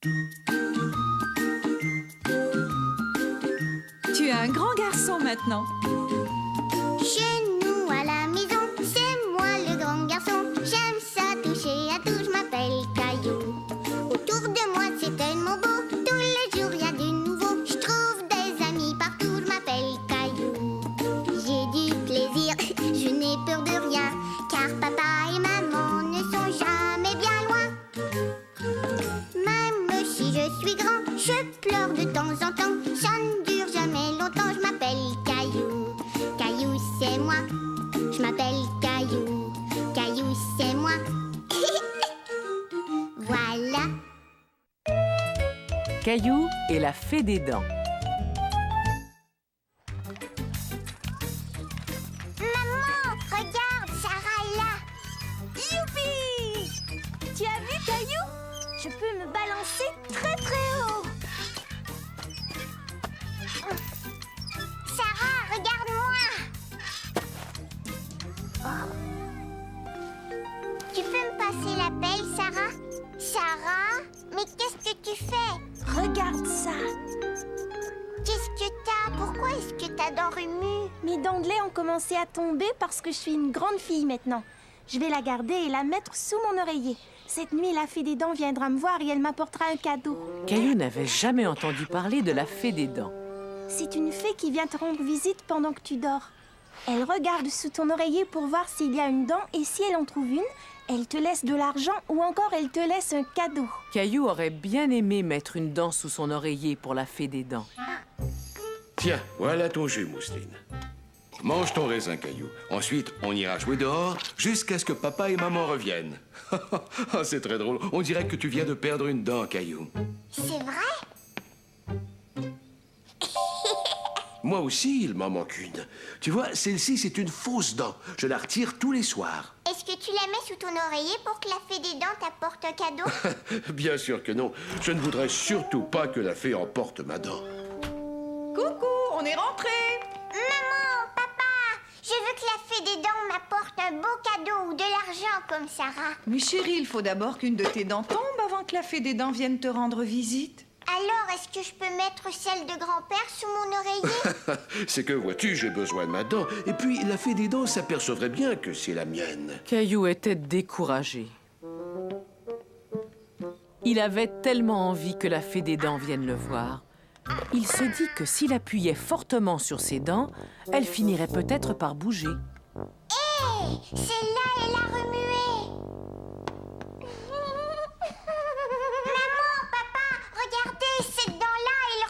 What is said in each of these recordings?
Tu es un grand garçon maintenant. Chez nous à la maison, c'est moi le grand garçon. J'aime ça toucher à tout, je m'appelle Caillou. Autour de moi c'est tellement beau, tous les jours y a du nouveau. Je trouve des amis partout, je m'appelle Caillou. J'ai du plaisir, je n'ai peur de rien, car papa et maman ne sont jamais bien loin. Même si je suis grand, je pleure de temps en temps. Ça ne dure jamais longtemps, je m'appelle Caillou. Caillou, c'est moi. Je m'appelle Caillou. Caillou, c'est moi. Voilà. Caillou et la fée des dents. Maman, regarde, Sarah est là. Youpi! Tu as vu, Caillou? Je peux me balancer très très haut. Sarah, regarde-moi. Tu peux me passer la pelle, Sarah? Sarah, mais qu'est-ce que tu fais? Regarde ça. Qu'est-ce que t'as? Pourquoi est-ce que t'as dents remues? Mes dents de lait ont commencé à tomber parce que je suis une grande fille maintenant. Je vais la garder et la mettre sous mon oreiller. Cette nuit, la fée des dents viendra me voir et elle m'apportera un cadeau. Caillou n'avait jamais entendu parler de la fée des dents. C'est une fée qui vient te rendre visite pendant que tu dors. Elle regarde sous ton oreiller pour voir s'il y a une dent et si elle en trouve une, elle te laisse de l'argent ou encore elle te laisse un cadeau. Caillou aurait bien aimé mettre une dent sous son oreiller pour la fée des dents. Tiens, voilà ton jus, Mousseline. Mange ton raisin, Caillou. Ensuite, on ira jouer dehors jusqu'à ce que papa et maman reviennent. Ah, c'est très drôle. On dirait que tu viens de perdre une dent, Caillou. C'est vrai? Moi aussi, il m'en manque une. Tu vois, celle-ci, c'est une fausse dent. Je la retire tous les soirs. Est-ce que tu la mets sous ton oreiller pour que la fée des dents t'apporte un cadeau? Bien sûr que non. Je ne voudrais surtout pas que la fée emporte ma dent. Coucou, on est rentrés. Maman, papa, je veux que la fée des dents m'apporte un beau cadeau ou de l'argent comme Sarah. Mais chérie, il faut d'abord qu'une de tes dents tombe avant que la fée des dents vienne te rendre visite. Alors, est-ce que je peux mettre celle de grand-père sous mon oreiller? C'est que, vois-tu, j'ai besoin de ma dent. Et puis, la fée des dents s'apercevrait bien que c'est la mienne. Caillou était découragé. Il avait tellement envie que la fée des dents vienne le voir. Il se dit que s'il appuyait fortement sur ses dents, elle finirait peut-être par bouger. Hé, celle-là, elle a remué. Maman, papa, regardez, cette dent-là, elle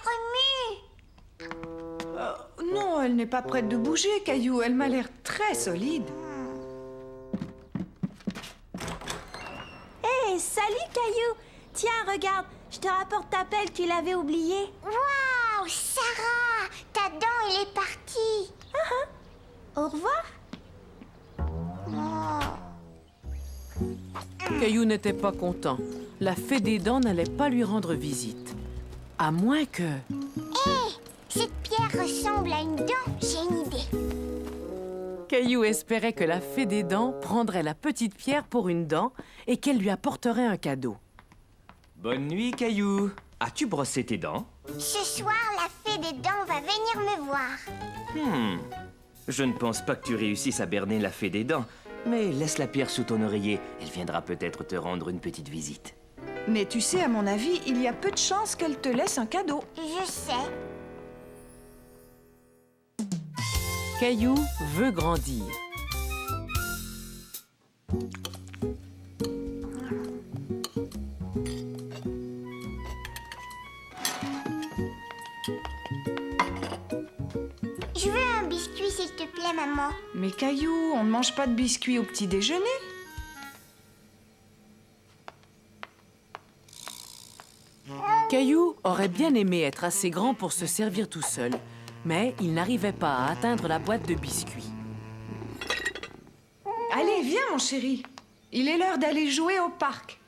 remue. Non, elle n'est pas prête de bouger, Caillou. Elle m'a l'air très solide. Hé, salut, Caillou! Tiens, regarde, je te rapporte ta pelle, tu l'avais oubliée. Waouh, Sarah, ta dent, elle est partie. Au revoir. Caillou n'était pas content. La fée des dents n'allait pas lui rendre visite. À moins que... Hé, cette pierre ressemble à une dent. J'ai une idée. Caillou espérait que la fée des dents prendrait la petite pierre pour une dent et qu'elle lui apporterait un cadeau. Bonne nuit, Caillou. As-tu brossé tes dents? Ce soir, la fée des dents va venir me voir. Je ne pense pas que tu réussisses à berner la fée des dents. Mais laisse la pierre sous ton oreiller. Elle viendra peut-être te rendre une petite visite. Mais tu sais, à mon avis, il y a peu de chances qu'elle te laisse un cadeau. Je sais. Caillou veut grandir. Je veux un biscuit, s'il te plaît, maman. Mais Caillou, on ne mange pas de biscuits au petit déjeuner. Caillou aurait bien aimé être assez grand pour se servir tout seul, mais il n'arrivait pas à atteindre la boîte de biscuits. Allez, viens, mon chéri. Il est l'heure d'aller jouer au parc.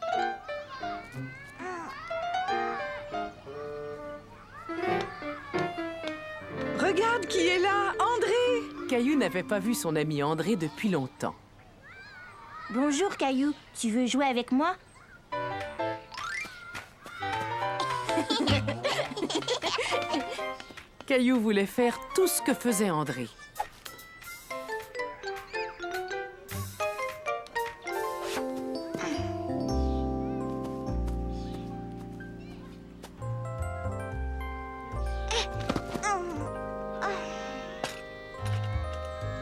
Regarde qui est là, André! Caillou n'avait pas vu son ami André depuis longtemps. Bonjour, Caillou. Tu veux jouer avec moi? Caillou voulait faire tout ce que faisait André.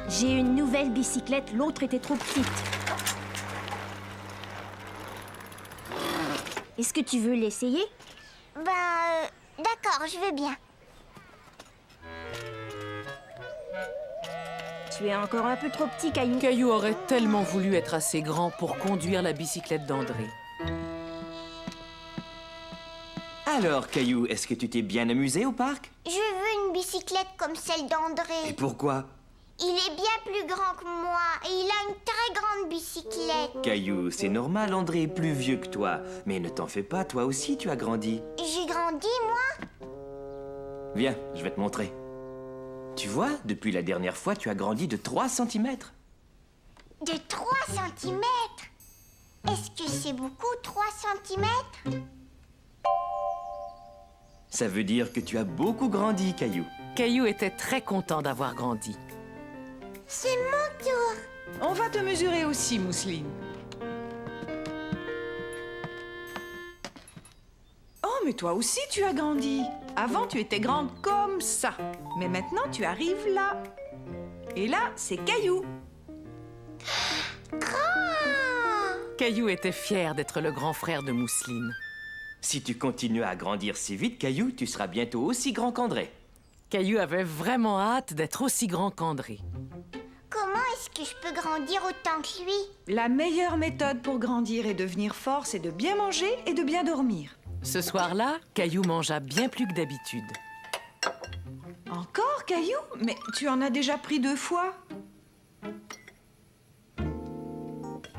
J'ai une nouvelle bicyclette, l'autre était trop petite. Est-ce que tu veux l'essayer? D'accord, je veux bien. Tu es encore un peu trop petit, Caillou. Caillou aurait tellement voulu être assez grand pour conduire la bicyclette d'André. Alors, Caillou, est-ce que tu t'es bien amusé au parc? Je veux une bicyclette comme celle Et d'André. pourquoi? Il est bien plus grand que moi et il a une très grande bicyclette. Caillou, c'est normal, André est plus vieux que toi. Mais ne t'en fais pas, toi aussi tu as grandi. J'ai grandi, moi? Viens, je vais te montrer. Tu vois, depuis la dernière fois, tu as grandi de 3 cm. De 3 centimètres. Est-ce que c'est beaucoup, 3 centimètres? Ça veut dire que tu as beaucoup grandi, Caillou. Caillou était très content d'avoir grandi. C'est mon tour. On va te mesurer aussi, Mousseline. Oh, mais toi aussi, tu as grandi. Avant, tu étais grande comme ça. Mais maintenant, tu arrives là. Et là, c'est Caillou. Caillou était fier d'être le grand frère de Mousseline. Si tu continues à grandir si vite, Caillou, tu seras bientôt aussi grand qu'André. Caillou avait vraiment hâte d'être aussi grand qu'André. Comment est-ce que je peux grandir autant que lui? La meilleure méthode pour grandir et devenir fort, c'est de bien manger et de bien dormir. Ce soir-là, Caillou mangea bien plus que d'habitude. Encore, Caillou? Mais tu en as déjà pris 2 fois.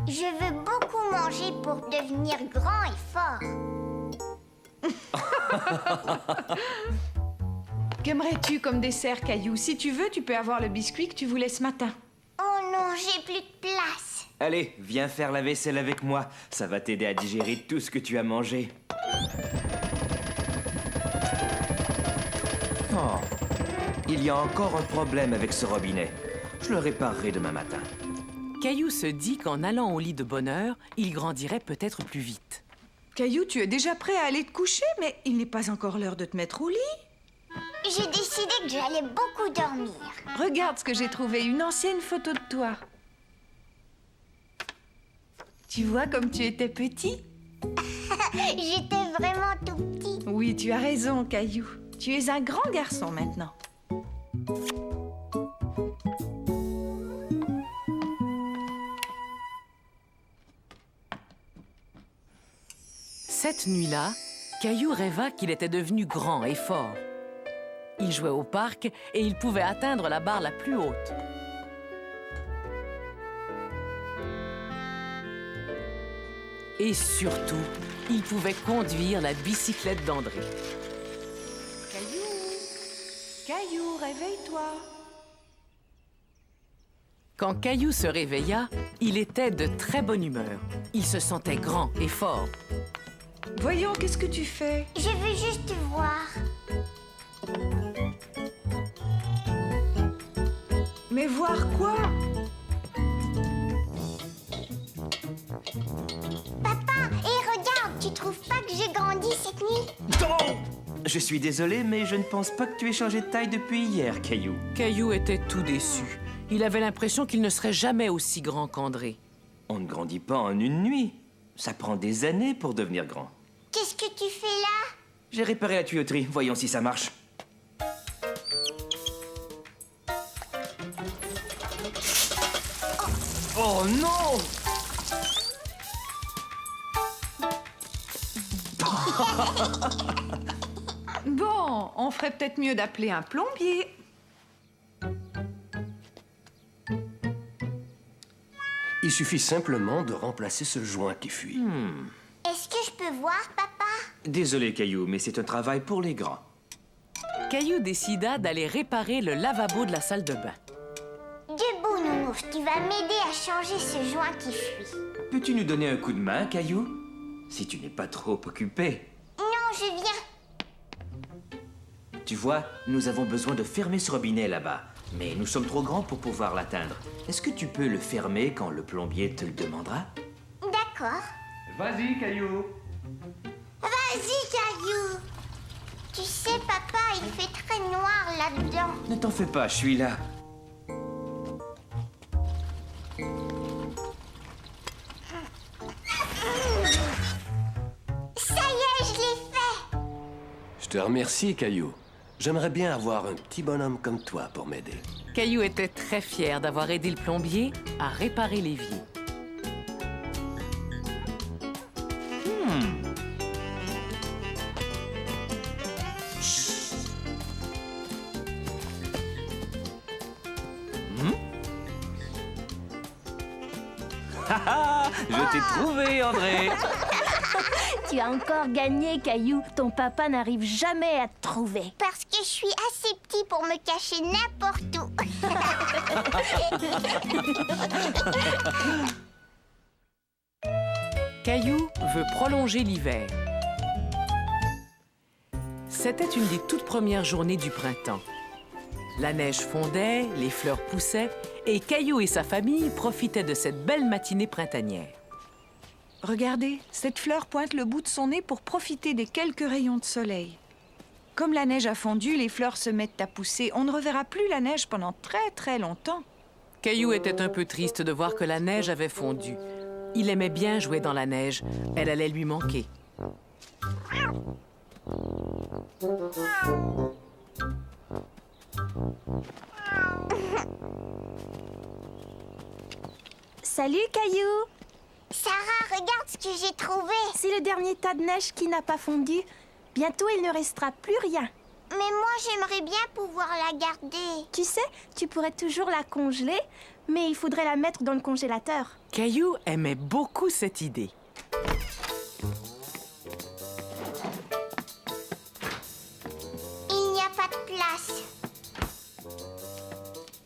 Je veux beaucoup manger pour devenir grand et fort. Qu'aimerais-tu comme dessert, Caillou? Si tu veux, tu peux avoir le biscuit que tu voulais ce matin. Oh non, j'ai plus de place. Allez, viens faire la vaisselle avec moi. Ça va t'aider à digérer tout ce que tu as mangé. Oh, il y a encore un problème avec ce robinet. Je le réparerai demain matin. Caillou se dit qu'en allant au lit de bonne heure, il grandirait peut-être plus vite. Caillou, tu es déjà prêt à aller te coucher, mais il n'est pas encore l'heure de te mettre au lit. J'ai décidé que j'allais beaucoup dormir. Regarde ce que j'ai trouvé, une ancienne photo de toi. Tu vois comme tu étais petit? J'étais vraiment tout petit. Oui, tu as raison, Caillou. Tu es un grand garçon maintenant. Cette nuit-là, Caillou rêva qu'il était devenu grand et fort. Il jouait au parc et il pouvait atteindre la barre la plus haute. Et surtout, il pouvait conduire la bicyclette d'André. Caillou, Caillou, réveille-toi. Quand Caillou se réveilla, il était de très bonne humeur. Il se sentait grand et fort. Voyons, qu'est-ce que tu fais? Je veux juste voir. Mais voir quoi? Papa, et regarde, tu trouves pas que j'ai grandi cette nuit? Oh! Je suis désolé, mais je ne pense pas que tu aies changé de taille depuis hier, Caillou. Caillou était tout déçu. Il avait l'impression qu'il ne serait jamais aussi grand qu'André. On ne grandit pas en une nuit. Ça prend des années pour devenir grand. Qu'est-ce que tu fais là? J'ai réparé la tuyauterie. Voyons si ça marche. Oh non! Bon, on ferait peut-être mieux d'appeler un plombier. Il suffit simplement de remplacer ce joint qui fuit. Est-ce que je peux voir, papa? Désolé, Caillou, mais c'est un travail pour les grands. Caillou décida d'aller réparer le lavabo de la salle de bain. Debout, Nounours, tu vas m'aider à changer ce joint qui fuit. Peux-tu nous donner un coup de main, Caillou? Si tu n'es pas trop occupé. Non, je viens. Tu vois, nous avons besoin de fermer ce robinet là-bas. Mais nous sommes trop grands pour pouvoir l'atteindre. Est-ce que tu peux le fermer quand le plombier te le demandera? D'accord. Vas-y, Caillou. Vas-y, Caillou. Tu sais, papa, il fait très noir là-dedans. Ne t'en fais pas, je suis là. Ça y est, je l'ai fait. Je te remercie, Caillou. J'aimerais bien avoir un petit bonhomme comme toi pour m'aider. Caillou était très fier d'avoir aidé le plombier à réparer l'évier. Je t'ai trouvé, André. Tu as encore gagné, Caillou. Ton papa n'arrive jamais à te trouver. Parce que je suis assez petit pour me cacher n'importe où. Caillou veut prolonger l'hiver. C'était une des toutes premières journées du printemps. La neige fondait, les fleurs poussaient, et Caillou et sa famille profitaient de cette belle matinée printanière. Regardez, cette fleur pointe le bout de son nez pour profiter des quelques rayons de soleil. Comme la neige a fondu, les fleurs se mettent à pousser. On ne reverra plus la neige pendant très très longtemps. Caillou était un peu triste de voir que la neige avait fondu. Il aimait bien jouer dans la neige. Elle allait lui manquer. Salut, Caillou. Sarah, regarde ce que j'ai trouvé. C'est le dernier tas de neige qui n'a pas fondu. Bientôt, il ne restera plus rien. Mais moi, j'aimerais bien pouvoir la garder. Tu sais, tu pourrais toujours la congeler, mais il faudrait la mettre dans le congélateur. Caillou aimait beaucoup cette idée. Il n'y a pas de place.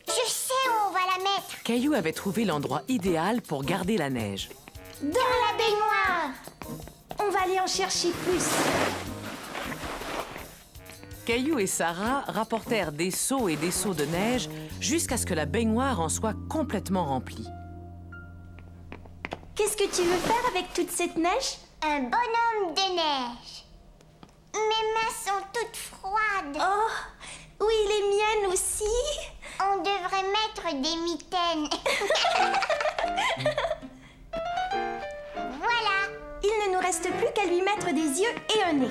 Je sais où on va la mettre. Caillou avait trouvé l'endroit idéal pour garder la neige. Dans la baignoire. On va aller en chercher plus. Caillou et Sarah rapportèrent des seaux et des seaux de neige jusqu'à ce que la baignoire en soit complètement remplie. Qu'est-ce que tu veux faire avec toute cette neige? Un bonhomme de neige. Mes mains sont toutes froides. Oh, oui, les miennes aussi. On devrait mettre des mitaines. Voilà. Il ne nous reste plus qu'à lui mettre des yeux et un nez.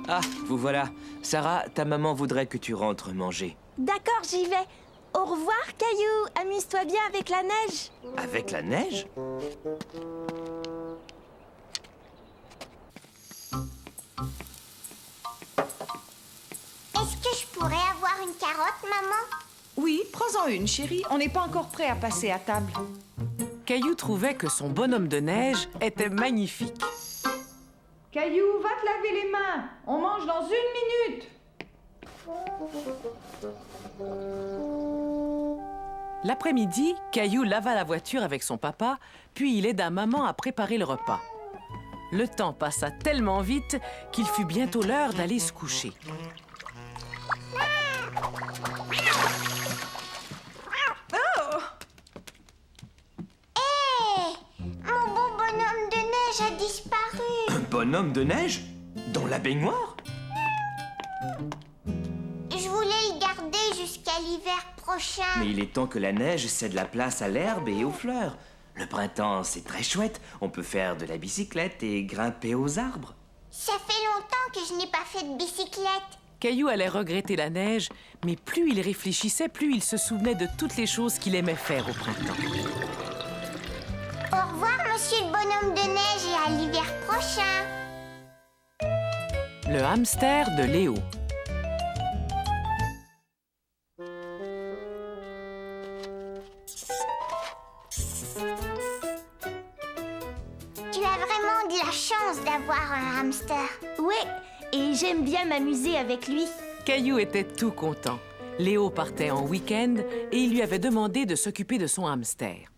Ah, vous voilà. Sarah, ta maman voudrait que tu rentres manger. D'accord, j'y vais. Au revoir, Caillou. Amuse-toi bien avec la neige. Avec la neige? Est-ce que je pourrais avoir une carotte, maman? Oui, prends-en une, chérie. On n'est pas encore prêt à passer à table. Caillou trouvait que son bonhomme de neige était magnifique. Caillou, va te laver les mains. On mange dans 1 minute. L'après-midi, Caillou lava la voiture avec son papa, puis il aida maman à préparer le repas. Le temps passa tellement vite qu'il fut bientôt l'heure d'aller se coucher. Mon beau bonhomme de neige a disparu. Un bonhomme de neige? Dans la baignoire? Je voulais le garder jusqu'à l'hiver prochain. Mais il est temps que la neige cède la place à l'herbe et aux fleurs. Le printemps, c'est très chouette. On peut faire de la bicyclette et grimper aux arbres. Ça fait longtemps que je n'ai pas fait de bicyclette. Caillou allait regretter la neige, mais plus il réfléchissait, plus il se souvenait de toutes les choses qu'il aimait faire au printemps. Au revoir, monsieur le bonhomme de neige, et à l'hiver prochain. Le hamster de Léo. Tu as vraiment de la chance d'avoir un hamster. Ouais, et j'aime bien m'amuser avec lui. Caillou était tout content. Léo partait en week-end et il lui avait demandé de s'occuper de son hamster.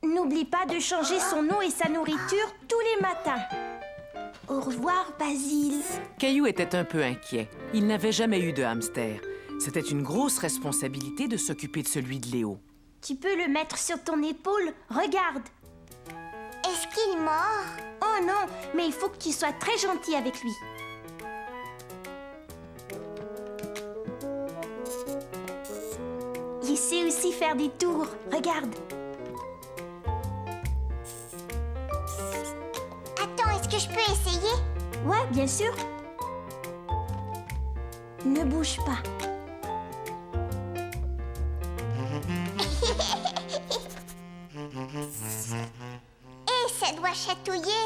N'oublie pas de changer son eau et sa nourriture tous les matins. Au revoir, Basile. Caillou était un peu inquiet. Il n'avait jamais eu de hamster. C'était une grosse responsabilité de s'occuper de celui de Léo. Tu peux le mettre sur ton épaule. Regarde. Est-ce qu'il est mort? Oh non, mais il faut que tu sois très gentil avec lui. Il sait aussi faire des tours. Regarde. Attends, est-ce que je peux essayer? Ouais, bien sûr. Ne bouge pas. Et ça doit chatouiller.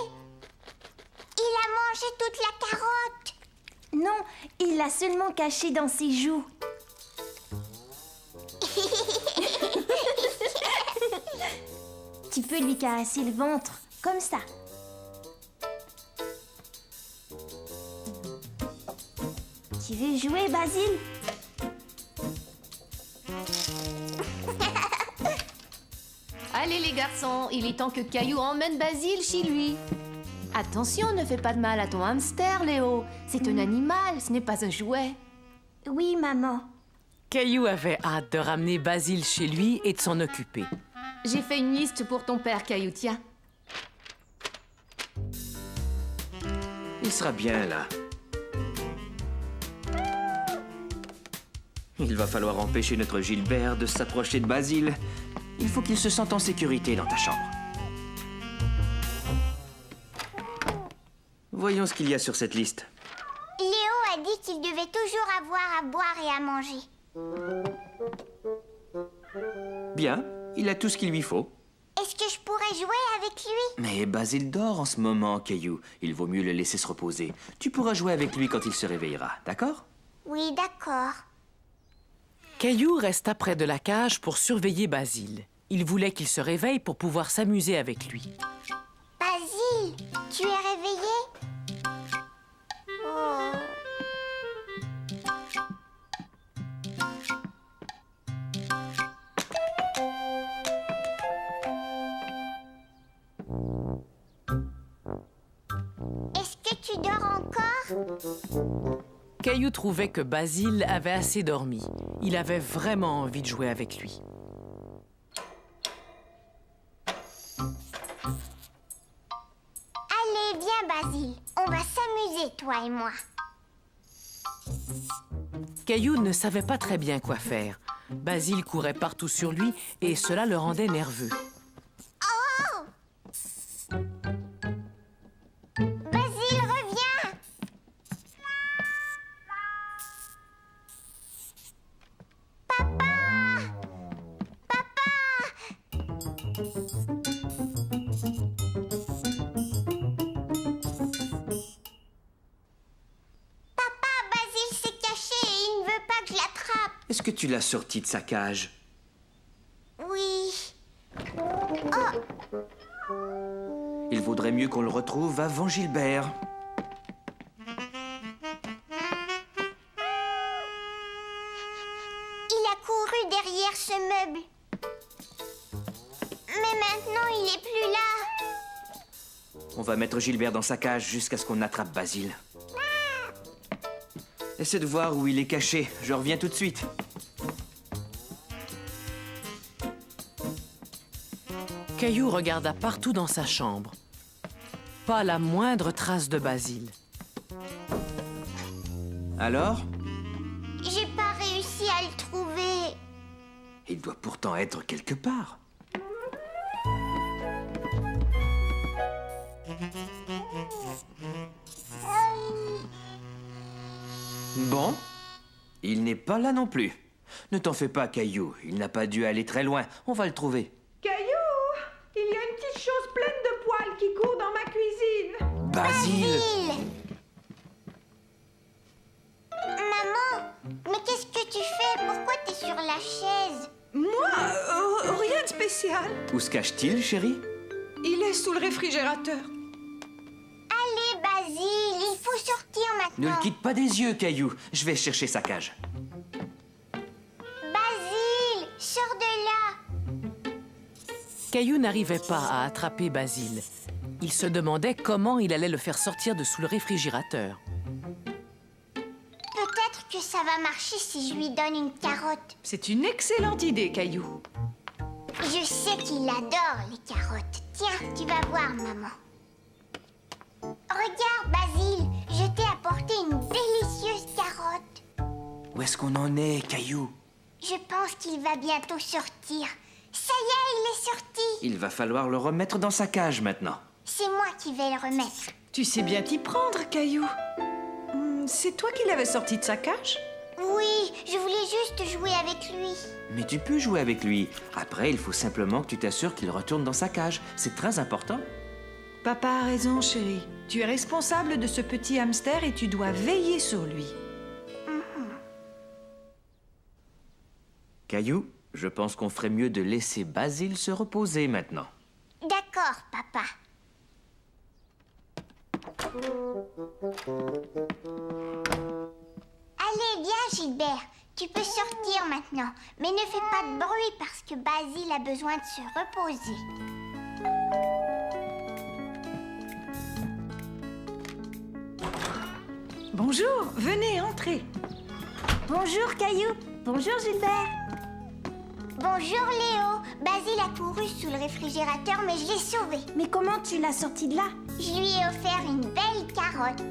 Il a mangé toute la carotte. Non, il l'a seulement caché dans ses joues. Tu peux lui caresser le ventre, comme ça. Tu veux jouer, Basile? Allez les garçons, il est temps que Caillou emmène Basile chez lui. Attention, ne fais pas de mal à ton hamster, Léo. C'est un animal, ce n'est pas un jouet. Oui, maman. Caillou avait hâte de ramener Basile chez lui et de s'en occuper. J'ai fait une liste pour ton père, Caillou, tiens. Il sera bien là. Il va falloir empêcher notre Gilbert de s'approcher de Basile. Il faut qu'il se sente en sécurité dans ta chambre. Voyons ce qu'il y a sur cette liste. Léo a dit qu'il devait toujours avoir à boire et à manger. Bien, il a tout ce qu'il lui faut. Est-ce que je pourrais jouer avec lui? Mais Basile dort en ce moment, Caillou. Il vaut mieux le laisser se reposer. Tu pourras jouer avec lui quand il se réveillera, d'accord? Oui, d'accord. Caillou resta près de la cage pour surveiller Basile. Il voulait qu'il se réveille pour pouvoir s'amuser avec lui. Basile, tu es réveillé? Oh. Est-ce que tu dors encore? Caillou trouvait que Basile avait assez dormi. Il avait vraiment envie de jouer avec lui. Allez, viens, Basile. On va s'amuser, toi et moi. Caillou ne savait pas très bien quoi faire. Basile courait partout sur lui et cela le rendait nerveux. Basile, reviens! Papa, Basile s'est caché et il ne veut pas que je l'attrape. Est-ce que tu l'as sorti de sa cage? Oui. Il vaudrait mieux qu'on le retrouve avant Gilbert. Il a couru derrière ce meuble. Mais maintenant, il est plus là. On va mettre Gilbert dans sa cage jusqu'à ce qu'on attrape Basile. Essaie de voir où il est caché. Je reviens tout de suite. Caillou regarda partout dans sa chambre. Pas la moindre trace de Basile. Alors? J'ai pas réussi à le trouver. Il doit pourtant être quelque part. Bon, il n'est pas là non plus. Ne t'en fais pas, Caillou. Il n'a pas dû aller très loin. On va le trouver. Caillou, il y a une petite chose pleine de poils qui court dans ma cuisine. Basile! Maman, mais qu'est-ce que tu fais? Pourquoi t'es sur la chaise? Moi, rien de spécial. Où se cache-t-il, chérie? Il est sous le réfrigérateur. Allez, Basile, il faut sortir Ne maintenant. le quitte pas des yeux, Caillou. Je vais chercher sa cage. Basile, sors de là. Caillou n'arrivait pas à attraper Basile. Il se demandait comment il allait le faire sortir de sous le réfrigérateur. Peut-être que ça va marcher si je lui donne une carotte. C'est une excellente idée, Caillou. Je sais qu'il adore les carottes. Tiens, tu vas voir, maman. Regarde, Basile, je t'ai apporté une délicieuse carotte. Où est-ce qu'on en est, Caillou? Je pense qu'il va bientôt sortir. Ça y est, il est sorti. Il va falloir le remettre dans sa cage maintenant. C'est moi qui vais le remettre. Tu sais bien t'y prendre, Caillou. C'est toi qui l'avais sorti de sa cage? Oui, je voulais juste jouer avec lui. Mais tu peux jouer avec lui. Après, il faut simplement que tu t'assures qu'il retourne dans sa cage. C'est très important. Papa a raison, chérie. Tu es responsable de ce petit hamster et tu dois veiller sur lui. Caillou, je pense qu'on ferait mieux de laisser Basile se reposer maintenant. D'accord, papa. Allez, viens, Gilbert. Tu peux sortir maintenant. Mais ne fais pas de bruit parce que Basile a besoin de se reposer. Bonjour, venez, entrez. Bonjour, Caillou. Bonjour, Gilbert. Bonjour, Léo. Basile a couru sous le réfrigérateur, mais je l'ai sauvé. Mais comment tu l'as sorti de là? Je lui ai offert une belle carotte.